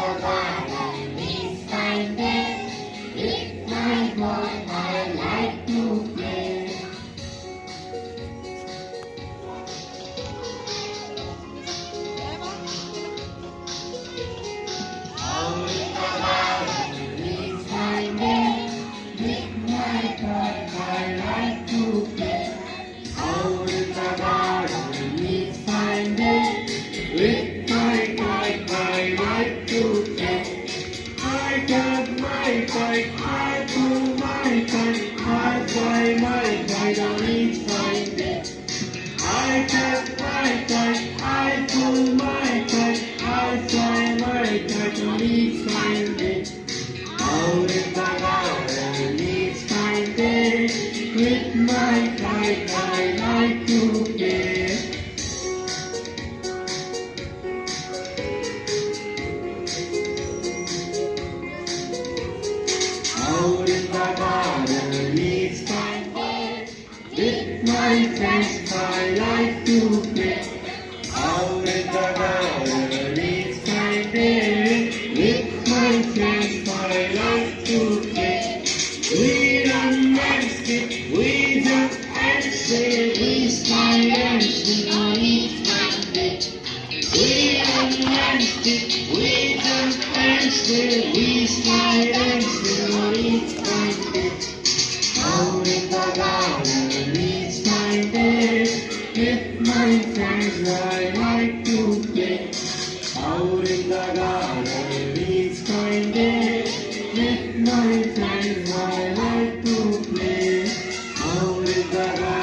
the garden is fine day. With my boy I like to play. Out in the garden is fine day. With my boy I like to play. Out in the garden is fine day. With my bike I like to play. I got my bike, I pull my bike, I fly my bike on each fine day. I got my bike, I pull my bike, I fly my bike on each fine day. Out in the garden each fine day. With my bike I like to play. Out in the garden each fine day. With my friends I like to play. Out in the garden each fine day. With my friends I like to play. We run and skip, we jump and say, we smile and sing on each fine day. We run and skip, we jump and say, we smile and sing on each fine day. Out in the garden each fine day. With my friends I like to play. Out in the garden each fine day. With my friends I like to play. Out in the garden.